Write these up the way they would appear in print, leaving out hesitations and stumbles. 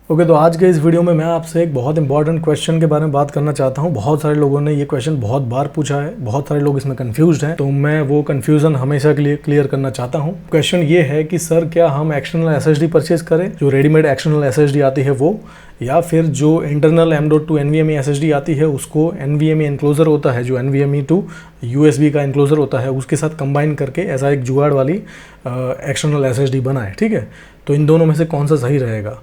Okay तो आज के इस वीडियो में मैं आपसे एक बहुत इंपॉर्टेंट क्वेश्चन के बारे में बात करना चाहता हूँ। बहुत सारे लोगों ने ये क्वेश्चन बहुत बार पूछा है, बहुत सारे लोग इसमें कंफ्यूज्ड हैं, तो मैं वो कंफ्यूजन हमेशा के लिए क्लियर करना चाहता हूँ। क्वेश्चन ये है कि सर क्या हम एक्सटर्नल एसएसडी परचेज करें, जो रेडीमेड एक्सटर्नल एसएसडी आती है वो, या फिर जो इंटरनल M.2 NVMe SSD आती है उसको NVMe एनक्लोजर होता है, जो NVMe टू USB का एनक्लोजर होता है, उसके साथ कंबाइन करके ऐसा एक जुगाड़ वाली एक्सटर्नल SSD बनाए। ठीक है, तो इन दोनों में से कौन सा सही रहेगा?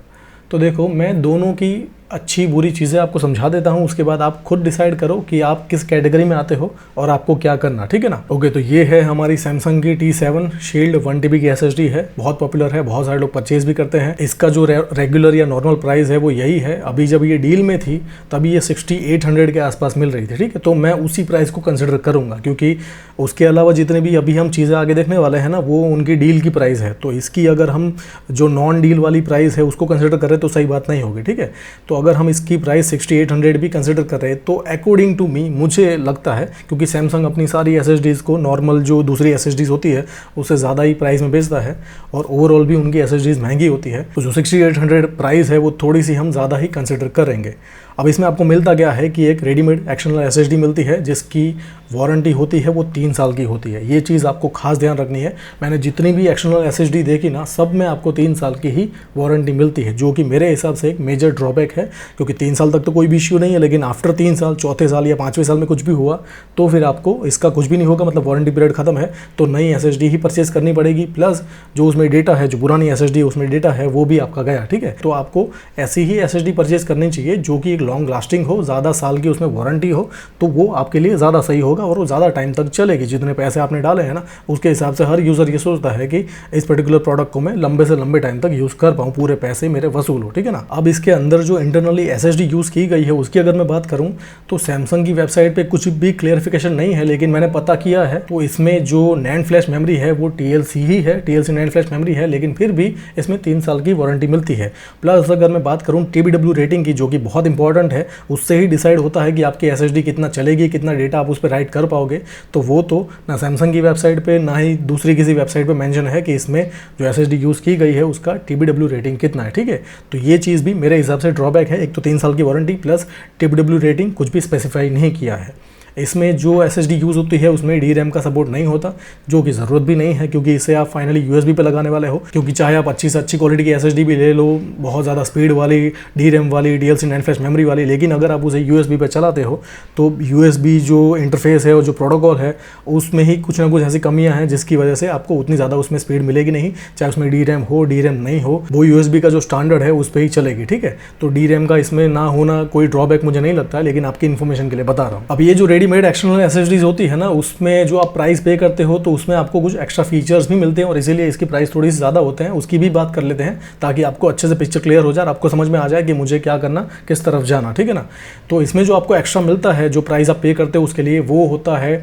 तो देखो, मैं दोनों की अच्छी बुरी चीज़ें आपको समझा देता हूँ, उसके बाद आप खुद डिसाइड करो कि आप किस कैटेगरी में आते हो और आपको क्या करना। ठीक है ना? ओके, तो ये है हमारी सैमसंग की T7 शील्ड 1 TB की SSD है। बहुत पॉपुलर है, बहुत सारे लोग परचेज भी करते हैं। इसका जो रेगुलर या नॉर्मल प्राइस है वो यही है। अभी जब ये डील में थी तभी ये 6800 के आसपास मिल रही थी। ठीक है, तो मैं उसी प्राइस को कंसिडर करूँगा, क्योंकि उसके अलावा जितने भी अभी हम चीज़ें आगे देखने वाले हैं ना, वो उनकी डील की प्राइस है। तो इसकी अगर हम जो नॉन डील वाली प्राइस है उसको कंसिडर करें तो सही बात नहीं होगी। ठीक है, तो अगर हम इसकी प्राइस 6800 भी कंसिडर कर रहे हैं तो अकॉर्डिंग टू मी, मुझे लगता है, क्योंकि सैमसंग अपनी सारी एसएसडीज़ को नॉर्मल जो दूसरी एसएसडीज़ होती है उससे ज़्यादा ही प्राइस में बेचता है और ओवरऑल भी उनकी एसएसडीज़ महंगी होती है, तो जो 6800 प्राइस है वो थोड़ी सी हम ज़्यादा ही कंसिडर करेंगे। अब इसमें आपको मिलता क्या है कि एक रेडीमेड एक्सटर्नल एसएसडी मिलती है जिसकी वारंटी होती है वो 3 साल की होती है। ये चीज़ आपको खास ध्यान रखनी है। मैंने जितनी भी एक्सटर्नल एसएसडी देखी ना, सब में आपको 3 साल की ही वारंटी मिलती है, जो कि मेरे हिसाब से एक मेजर ड्रॉबैक है, क्योंकि 3 साल तक तो कोई भी इश्यू नहीं है, लेकिन आफ्टर 3 साल, चौथे साल या 5वें साल में कुछ भी हुआ तो फिर आपको इसका कुछ भी नहीं होगा, मतलब वारंटी पीरियड खत्म है, तो नई एसएसडी ही परचेज करनी पड़ेगी। प्लस जो उसमें डेटा है, जो पुरानी एसएसडी उसमें डेटा है, वो भी आपका गया। ठीक है, तो आपको ऐसी ही एसएसडी परचेज करनी चाहिए जो कि एक लॉन्ग लास्टिंग हो, ज़्यादा साल की उसमें वारंटी हो, तो वो आपके लिए ज़्यादा सही होगा और वो ज़्यादा टाइम तक चलेगी। जितने पैसे आपने डाले हैं ना, उसके हिसाब से हर यूज़र ये सोचता है कि इस पर्टिकुलर प्रोडक्ट को मैं लंबे से लंबे टाइम तक यूज़ कर पाऊँ, पूरे पैसे मेरे वसूल हो। ठीक है ना? अब इसके अंदर जो इंटरनली एसएसडी यूज़ की गई है उसकी अगर मैं बात करूँ तो सैमसंग की वेबसाइट पे कुछ भी क्लियरिफिकेशन नहीं है, लेकिन मैंने पता किया है तो इसमें जो नैंड फ्लैश मेमोरी है वो TLC ही है, TLC नैंड फ्लैश मेमोरी है, लेकिन फिर भी इसमें 3 साल की वारंटी मिलती है। प्लस अगर मैं बात करूँ TBW रेटिंग की, जो कि बहुत इंपॉर्टेंट है, उससे ही डिसाइड होता है कि आपकी एसएसडी कितना चलेगी, कितना डेटा आप उस पर राइट कर पाओगे। तो वो तो ना सैमसंग की वेबसाइट पे ना ही दूसरी किसी वेबसाइट पे मेंशन है कि इसमें जो एसएसडी यूज़ की गई है उसका TBW रेटिंग कितना है। ठीक है, तो ये चीज़ भी मेरे हिसाब से ड्रॉबैक है। एक तो 3 साल की वारंटी प्लस TBW रेटिंग कुछ भी स्पेसिफाई नहीं किया है। इसमें जो एसएसडी यूज़ होती है उसमें DRAM का सपोर्ट नहीं होता, जो कि ज़रूरत भी नहीं है, क्योंकि इसे आप फाइनली USB पे लगाने वाले हो। क्योंकि चाहे आप अच्छी से अच्छी क्वालिटी की एसएसडी भी ले लो, बहुत ज़्यादा स्पीड वाली DRAM वाली, DLC नैंड फ्लैश मेमोरी वाली, लेकिन अगर आप उसे USB पे चलाते हो तो USB जो इंटरफेस है और जो प्रोटोकॉल है उसमें ही कुछ ना कुछ ऐसी कमियाँ हैं जिसकी वजह से आपको उतनी ज़्यादा उसमें स्पीड मिलेगी नहीं। चाहे उसमें DRAM हो, DRAM नहीं हो, वो USB का जो स्टैंडर्ड है उस पर ही चलेगी। ठीक है, तो DRAM का इसमें ना होना कोई ड्रॉबैक मुझे नहीं लगता है, लेकिन आपकी इन्फॉर्मेशन के लिए बता रहा हूँ। अब ये जो रेडीमेड एक्सटर्नल एसएसडीज होती है ना, उसमें जो आप प्राइस पे करते हो तो उसमें आपको कुछ एक्स्ट्रा फीचर्स भी मिलते हैं और इसीलिए इसकी प्राइस थोड़ी सी ज़्यादा होते हैं। उसकी भी बात कर लेते हैं ताकि आपको अच्छे से पिक्चर क्लियर हो जाए और आपको समझ में आ जाए कि मुझे क्या करना, किस तरफ जाना। ठीक है ना? तो इसमें जो आपको एक्स्ट्रा मिलता है, जो प्राइस आप पे करते हो उसके लिए, वो होता है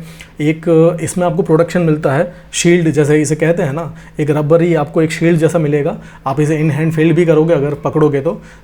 एक, इसमें आपको प्रोटेक्शन मिलता है, शील्ड जैसे इसे कहते हैं ना, एक रबरी आपको एक शील्ड जैसा मिलेगा। आप इसे इन हैंड फील्ड भी करोगे अगर पकड़ोगे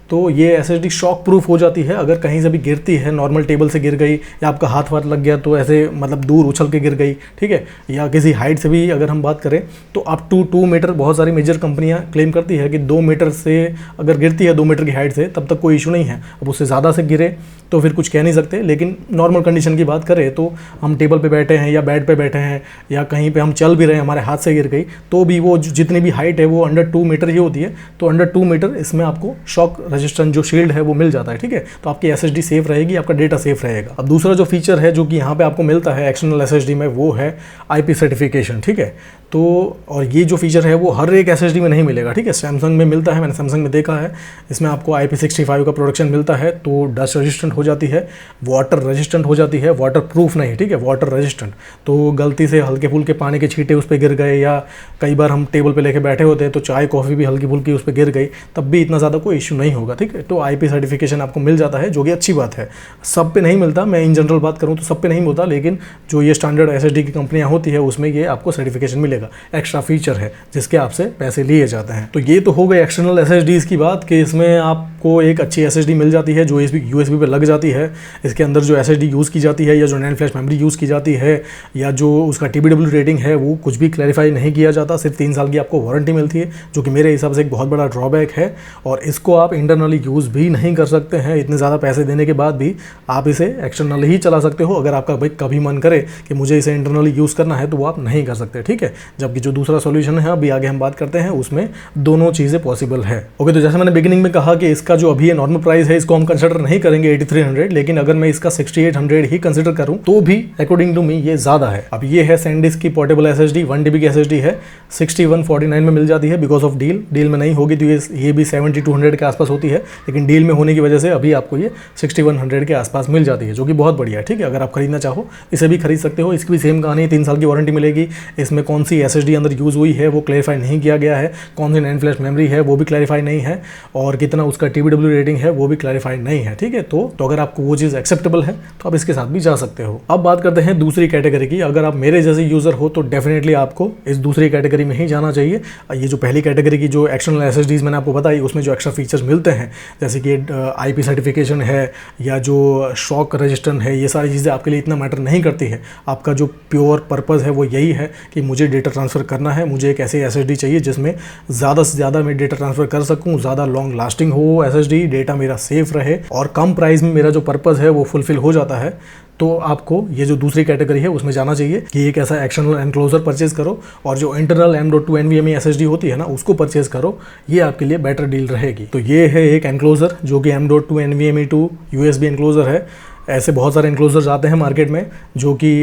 तो ये एसएसडी शॉक प्रूफ हो जाती है। अगर कहीं से भी गिरती है, नॉर्मल टेबल से गिर गई या आपका हाथ वाथ लग गया तो ऐसे मतलब दूर उछल के गिर गई, ठीक है, या किसी हाइट से भी अगर हम बात करें तो अप टू 2 मीटर, बहुत सारी मेजर कंपनियां क्लेम करती है कि 2 मीटर से अगर गिरती है, 2 मीटर की हाइट से, तब तक कोई इशू नहीं है। अब उससे ज़्यादा से गिरे तो फिर कुछ कह नहीं सकते, लेकिन नॉर्मल कंडीशन की बात करें तो हम टेबल पे बैठे हैं या बेड पे बैठे हैं या कहीं पे हम चल भी रहे हैं, हमारे हाथ से गिर गई तो भी वो जितनी भी हाइट है वो अंडर 2 मीटर ही होती है। तो अंडर 2 मीटर इसमें आपको शॉक रेजिस्टेंट जो शील्ड है वो मिल जाता है। ठीक है, तो आपकी एसएसडी सेफ रहेगी, आपका डेटा सेफ रहेगा। अब दूसरा जो फीचर है जो कि यहाँ पे आपको मिलता है एक्सटर्नल एसएसडी में, वो है IP सर्टिफिकेशन। ठीक है, तो और ये जो फीचर है वो हर एक एसएसडी में नहीं मिलेगा। ठीक है, सैमसंग में मिलता है, मैंने सैमसंग में देखा है, इसमें आपको IP65 का प्रोटेक्शन मिलता है, तो डस्ट रेजिस्टेंट हो जाती है, वाटर रेजिस्टेंट हो जाती है, वाटर प्रूफ नहीं, ठीक है, वाटर रेजिस्टेंट। तो गलती से हल्के फुल्के पानी के छींटे उस पर गिर गए, या कई बार हम टेबल पे लेके बैठे होते हैं तो चाय कॉफ़ी भी हल्की फुल्की उस पर गिर गई, तब भी इतना ज़्यादा कोई इशू नहीं होगा। ठीक है, तो IP सर्टिफिकेशन आपको मिल जाता है, जो कि अच्छी बात है। सब पे नहीं मिलता, मैं इन जनरल बात करूँ तो सब पे नहीं मिलता, लेकिन जो ये स्टैंडर्ड एसएसडी की कंपनियाँ होती है उसमें ये आपको सर्टिफिकेशन मिलेगा, एक्स्ट्रा फीचर है जिसके आपसे पैसे लिए जाते हैं। तो ये तो हो गए एक्सटर्नल एसएसडीज़ की बात कि इसमें आप आपको एक अच्छी SSD मिल जाती है जो USB पे लग जाती है, इसके अंदर जो SSD यूज़ की जाती है या जो नैंड फ्लैश मेमोरी यूज़ की जाती है या जो उसका TBW रेटिंग है वो कुछ भी क्लैरिफाई नहीं किया जाता। सिर्फ 3 साल की आपको वारंटी मिलती है, जो कि मेरे हिसाब से एक बहुत बड़ा ड्रॉबैक है। और इसको आप इंटरनली यूज़ भी नहीं कर सकते हैं, इतने ज़्यादा पैसे देने के बाद भी आप इसे एक्सटर्नली ही चला सकते हो। अगर आपका भाई कभी मन करे कि मुझे इसे इंटरनली यूज़ करना है तो वो आप नहीं कर सकते, ठीक है। जबकि जो दूसरा सॉल्यूशन है अभी आगे हम बात करते हैं उसमें दोनों चीज़ें पॉसिबल है। ओके, तो जैसे मैंने बिगिनिंग में कहा कि इसका जो अभी नॉर्मल प्राइस है इसको हम कंसिडर नहीं करेंगे 8300, लेकिन अगर मैं इसका 6800 ही कंसिडर करूं तो भी अकॉर्डिंग टू मी ये ज़्यादा है। अब ये है SanDisk की पोर्टेबल SSD, 1 TB की SSD है, 6149 में मिल जाती है बिकॉज ऑफ डील में नहीं होगी तो ये भी 7200 के आसपास होती है, लेकिन डील में होने की वजह से अभी आपको ये 6100 के आसपास मिल जाती है, जो कि बहुत बढ़िया है, ठीक है। अगर आप खरीदना चाहो इसे भी खरीद सकते हो। इसकी भी सेम कहानी, 3 साल की वारंटी मिलेगी। इसमें कौन सी SSD अंदर यूज़ हुई है वो क्लैरिफाई नहीं किया गया है, कौन सी नैंड फ्लैश मेमोरी है वो भी क्लैरिफाई नहीं है, और कितना उसका TBW रेटिंग है वो भी क्लैरिफाई नहीं है, ठीक है। तो अगर आपको वो चीज़ एक्सेप्टेबल है तो आप इसके साथ भी जा सकते हो। अब बात करते हैं दूसरी कैटेगरी की। अगर आप मेरे जैसे यूज़र हो तो डेफिनेटली आपको इस दूसरी कैटेगरी में ही जाना चाहिए। ये जो पहली कैटेगरी की जो एक्सटर्नल SSDs मैंने आपको बताई उसमें जो एक्स्ट्रा फीचर्स मिलते हैं जैसे कि IP सर्टिफिकेशन है या जो शॉक रजिस्टेंस है, ये सारी चीज़ें आपके लिए इतना मैटर नहीं करती है। आपका जो प्योर पर्पज़ है वो यही है कि मुझे डेटा ट्रांसफ़र करना है, मुझे एक ऐसी SSD चाहिए जिसमें ज़्यादा से ज़्यादा मैं डेटा ट्रांसफ़र कर सकूँ, ज़्यादा लॉन्ग लास्टिंग हो SSD, डेटा मेरा सेफ रहे और कम प्राइस में मेरा जो पर्पज़ है वो फुलफिल हो जाता है। तो आपको ये जो दूसरी कैटेगरी है उसमें जाना चाहिए कि एक ऐसा एक्सटर्नल एनक्लोजर परचेज करो और जो इंटरनल M.2 NVMe SSD होती है ना उसको परचेज करो, ये आपके लिए बेटर डील रहेगी। तो ये है एक एनक्लोजर जो कि M.2 NVMe to USB enclosure है। ऐसे बहुत सारे एनक्लोजर्स आते हैं मार्केट में जो कि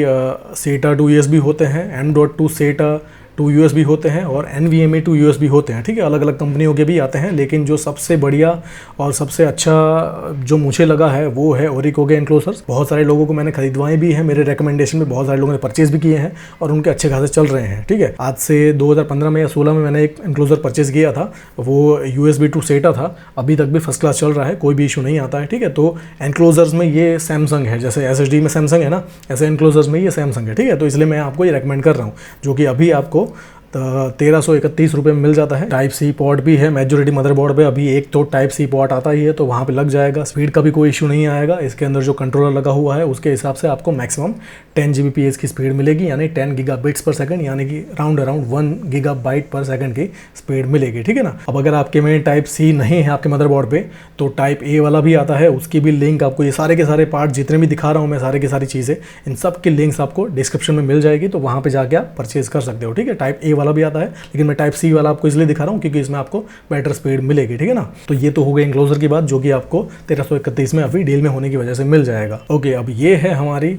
SATA to USB होते हैं, M.2 SATA टू USB होते हैं और NVMe टू USB होते हैं, ठीक है। अलग अलग कंपनियों के भी आते हैं, लेकिन जो सबसे बढ़िया और सबसे अच्छा जो मुझे लगा है वो है ओरिको के एनक्लोजर्स। बहुत सारे लोगों को मैंने खरीदवाए भी हैं, मेरे रिकमेंडेशन में बहुत सारे लोगों ने परचेज भी किए हैं और उनके अच्छे खासे चल रहे हैं, ठीक है। आज से 2015 में या 16 में मैंने एक एनक्लोजर परचेज किया था, वो USB टू SATA था, अभी तक भी फर्स्ट क्लास चल रहा है, कोई भी इशू नहीं आता है, ठीक है। तो एनक्लोजर्स में ये सैमसंग है, जैसे SSD में सैमसंग है ना, ऐसे एनक्लोजर्स में ये सैमसंग है, ठीक है। तो इसलिए मैं आपको ये रिकमेंड कर रहा हूँ, जो कि अभी आपको 1331 रुपये में मिल जाता है। टाइप सी पोर्ट भी है मेजॉरिटी मदरबोर्ड पे, अभी एक तो टाइप सी पोर्ट आता ही है तो वहाँ पे लग जाएगा, स्पीड का भी कोई इशू नहीं आएगा। इसके अंदर जो कंट्रोलर लगा हुआ है उसके हिसाब से आपको मैक्सिमम 10 Gbps की स्पीड मिलेगी, यानी 10 गीगाबिट्स पर सेकंड, यानी कि अराउंड 1 गीगाबाइट पर सेकंड की स्पीड मिलेगी, ठीक है ना। अब अगर आपके में टाइप सी नहीं है आपके मदरबोर्ड पे तो टाइप ए वाला भी आता है, उसकी भी लिंक आपको, ये सारे के सारे पार्ट जितने भी दिखा रहा हूँ मैं, सारे की सारी चीज़ें, इन सब की लिंक्स आपको डिस्क्रिप्शन में मिल जाएगी, तो वहाँ पर जाके आप परचेज कर सकते हो, ठीक है। टाइप ए वाला भी आता है, लेकिन मैं टाइप सी वाला आपको इसलिए दिखा रहा हूँ क्योंकि इसमें आपको बेटर स्पीड मिलेगी, ठीक है ना। तो ये तो हो गई एनक्लोजर की बात, जो कि आपको 1331 में अभी डील में होने की वजह से मिल जाएगा। ओके, अब ये है हमारी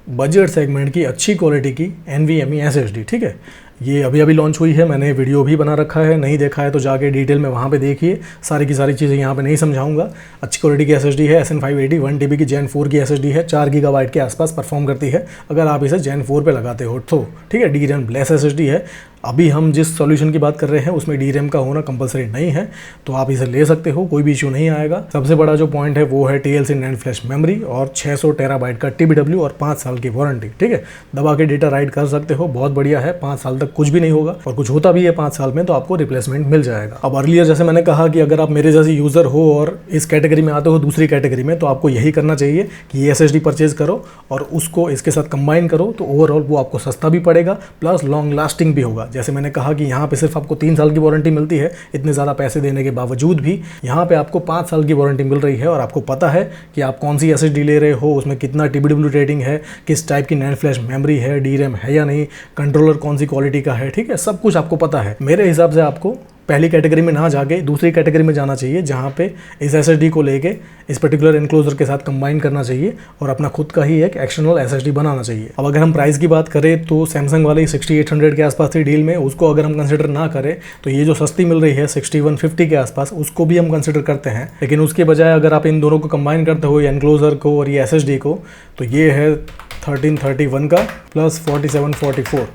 बजट सेगमेंट की अच्छी क्वालिटी की NVMe SSD, ठीक है। ये अभी अभी लॉन्च हुई है, मैंने वीडियो भी बना रखा है, नहीं देखा है तो जाके डिटेल में वहाँ पे देखिए, सारी की सारी चीज़ें यहाँ पे नहीं समझाऊंगा। अच्छी क्वालिटी की SSD है, SN580 1 TB की Gen 4 की SSD है, 4 गीगाबाइट के आसपास परफॉर्म करती है अगर आप इसे Gen 4 पे लगाते हो तो, ठीक है। DRAM लेस SSD है। अभी हम जिस सॉल्यूशन की बात कर रहे हैं उसमें DRAM का होना कंपलसरी नहीं है, तो आप इसे ले सकते हो, कोई भी इशू नहीं आएगा। सबसे बड़ा जो पॉइंट है वो है TLC नैंड फ्लैश मेमोरी और 600 टेराबाइट का TBW और 5 साल की वारंटी, ठीक है। दबा के डेटा राइट कर सकते हो, बहुत बढ़िया है। 5 साल तक कुछ भी नहीं होगा, और कुछ होता भी है 5 साल में तो आपको रिप्लेसमेंट मिल जाएगा। अब अर्लियर जैसे मैंने कहा कि अगर आप मेरे जैसे यूज़र हो और इस कैटेगरी में आते हो दूसरी कैटेगरी में, तो आपको यही करना चाहिए कि ये SSD परचेज करो और उसको इसके साथ कंबाइन करो, तो ओवरऑल वो आपको सस्ता भी पड़ेगा प्लस लॉन्ग लास्टिंग भी होगा। जैसे मैंने कहा कि यहाँ पे सिर्फ आपको 3 साल की वारंटी मिलती है, इतने ज़्यादा पैसे देने के बावजूद भी यहाँ पे आपको 5 साल की वारंटी मिल रही है, और आपको पता है कि आप कौन सी SSD ले रहे हो, उसमें कितना TBW रेटिंग है, किस टाइप की नैंड फ्लैश मेमोरी है, DRAM है या नहीं, कंट्रोलर कौन सी क्वालिटी का है, ठीक है। सब कुछ आपको पता है। मेरे हिसाब से आपको पहली कैटेगरी में ना जाके दूसरी कैटेगरी में जाना चाहिए, जहाँ पे इस SSD को लेके इस पर्टिकुलर एनक्लोजर के साथ कंबाइन करना चाहिए और अपना खुद का ही एक एक्सटर्नल SSD बनाना चाहिए। अब अगर हम प्राइस की बात करें तो सैमसंग वाली 6800 के आसपास थी डील में, उसको अगर हम कंसिडर ना करें तो ये जो सस्ती मिल रही है 6150 के आसपास, उसको भी हम कंसिडर करते हैं। लेकिन उसके बजाय अगर आप इन दोनों को कंबाइन करते हो, एनक्लोजर को और ये SSD को, तो ये है 1331 का प्लस 4744,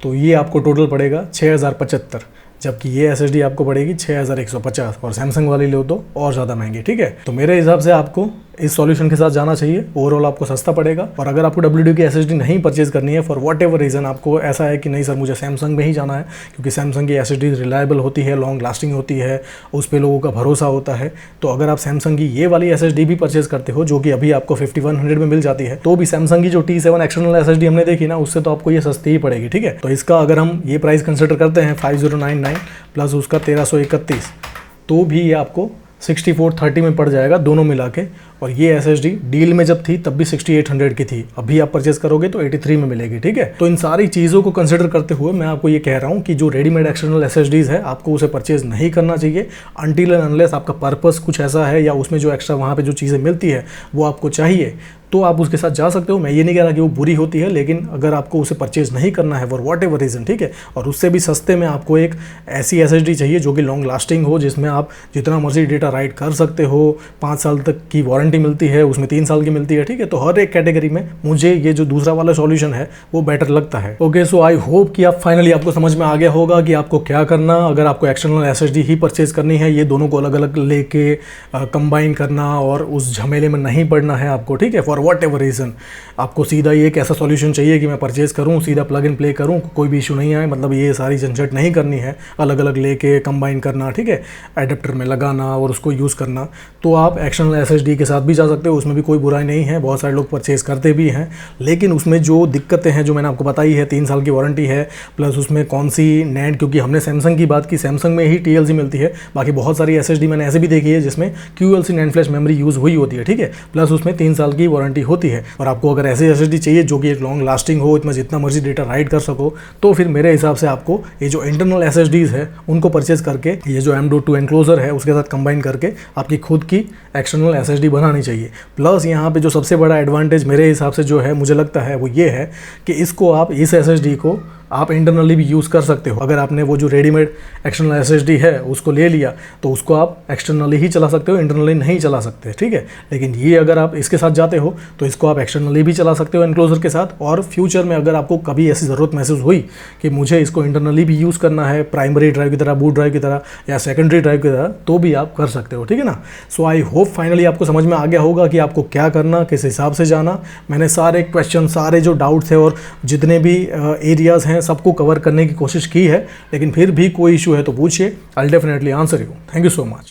तो ये आपको टोटल पड़ेगा 6075, जबकि ये SSD आपको पड़ेगी 6150, और सैमसंग वाली लो तो और ज़्यादा महंगी, ठीक है। तो मेरे हिसाब से आपको इस सॉल्यूशन के साथ जाना चाहिए, ओवरऑल आपको सस्ता पड़ेगा। और अगर आपको WD की SSD नहीं परचेज करनी है फॉर वॉट एवर रीज़न, आपको ऐसा है कि नहीं सर मुझे सैमसंग में ही जाना है क्योंकि सैमसंग की SSD रिलायबल होती है, लॉन्ग लास्टिंग होती है, उस पर लोगों का भरोसा होता है, तो अगर आप सैमसंग की ये वाली SSD भी परचेज करते हो जो कि अभी आपको 5100 में मिल जाती है, तो भी सैमसंग की जो T7 एक्सटर्नल SSD हमने देखी ना, उससे तो आपको ये सस्ती ही पड़ेगी। ठीक है, तो इसका अगर हम ये प्राइस कंसिडर करते हैं 5099 प्लस उसका 1331, तो भी ये आपको 6430 में पड़ जाएगा दोनों मिला के। और ये SSD डील में जब थी तब भी 6800 की थी, अभी आप परचेस करोगे तो 83 में मिलेगी। ठीक है, तो इन सारी चीज़ों को कंसिडर करते हुए मैं आपको ये कह रहा हूँ कि जो रेडीमेड एक्सटर्नल SSDs है आपको उसे परचेज नहीं करना चाहिए अनटिल एंड अनलेस आपका पर्पस कुछ ऐसा है या उसमें जो एक्स्ट्रा वहाँ पे जो चीज़ें मिलती है वो आपको चाहिए, तो आप उसके साथ जा सकते हो। मैं ये नहीं कह रहा कि वो बुरी होती है, लेकिन अगर आपको उसे परचेज नहीं करना है फॉर वॉट एवर रीज़न, ठीक है, और उससे भी सस्ते में आपको एक ऐसी SSD चाहिए जो कि लॉन्ग लास्टिंग हो, जिसमें आप जितना मर्जी डेटा राइट कर सकते हो, 5 साल तक की वारंटी मिलती है, उसमें 3 साल की मिलती है। ठीक है, तो हर एक कैटेगरी में मुझे ये जो दूसरा वाला सॉल्यूशन है वो बेटर लगता है। ओके, सो आई होप कि आप फाइनली आपको समझ में आ गया होगा कि आपको क्या करना अगर आपको एक्सटर्नल SSD ही परचेज करनी है। ये दोनों को अलग अलग लेके कंबाइन करना और उस झमेले में नहीं पड़ना है आपको। ठीक है, फॉर वॉट एवर रीज़न आपको सीधा ये एक ऐसा सॉल्यूशन चाहिए कि मैं परचेज करूँ, सीधा प्लग एंड प्ले करूँ, कोई भी इशू नहीं आए, मतलब ये सारी झंझट नहीं करनी है, अलग अलग लेके कंबाइन करना, ठीक है, एडेप्टर में लगाना और उसको यूज़ करना। तो आप एक्सटर्नल SSD के साथ भी जा सकते हो, उसमें भी कोई बुराई नहीं है, बहुत सारे लोग परचेज करते भी हैं। लेकिन उसमें जो दिक्कतें हैं जो मैंने आपको बताई है, 3 साल की वारंटी है, प्लस उसमें कौन सी NAND, क्योंकि हमने सैमसंग की बात की, सैमसंग में ही TLC मिलती है, बाकी बहुत सारी SSD मैंने ऐसे भी देखी है जिसमें QLC NAND flash memory use हुई होती है। ठीक है, प्लस उसमें 3 साल की वारंटी होती है। और आपको अगर ऐसी SSD चाहिए जो कि एक लॉन्ग लास्टिंग हो, इसमें जितना मर्जी डेटा राइट कर सको, तो फिर मेरे हिसाब से आपको ये जो इंटरनल SSDs है उनको परचेज करके ये जो M.2 एनक्लोजर है उसके साथ कंबाइन करके आपकी खुद की एक्सटर्नल SSD बनानी चाहिए। प्लस यहाँ पे जो सबसे बड़ा एडवांटेज मेरे हिसाब से जो है, मुझे लगता है वो ये है कि इसको आप इस SSD को आप इंटरनली भी यूज़ कर सकते हो। अगर आपने वो जो रेडीमेड एक्सटर्नल SSD है उसको ले लिया तो उसको आप एक्सटर्नली ही चला सकते हो, इंटरनली नहीं चला सकते। ठीक है, लेकिन ये अगर आप इसके साथ जाते हो तो इसको आप एक्सटर्नली भी चला सकते हो एनक्लोजर के साथ। और फ्यूचर में अगर आपको कभी ऐसी ज़रूरत महसूस हुई कि मुझे इसको इंटरनली भी यूज़ करना है, प्राइमरी ड्राइव की तरह, बूट ड्राइव की तरह या सेकेंडरी ड्राइव की तरह, तो भी आप कर सकते हो। ठीक है ना। सो आई होप फाइनली आपको समझ में आ गया होगा कि आपको क्या करना, किस हिसाब से जाना। मैंने सारे क्वेश्चन, सारे जो डाउट्स है और जितने भी एरियाज़ हैं सबको कवर करने की कोशिश की है, लेकिन फिर भी कोई इशू है तो पूछिए, I will definitely answer you. Thank you so much.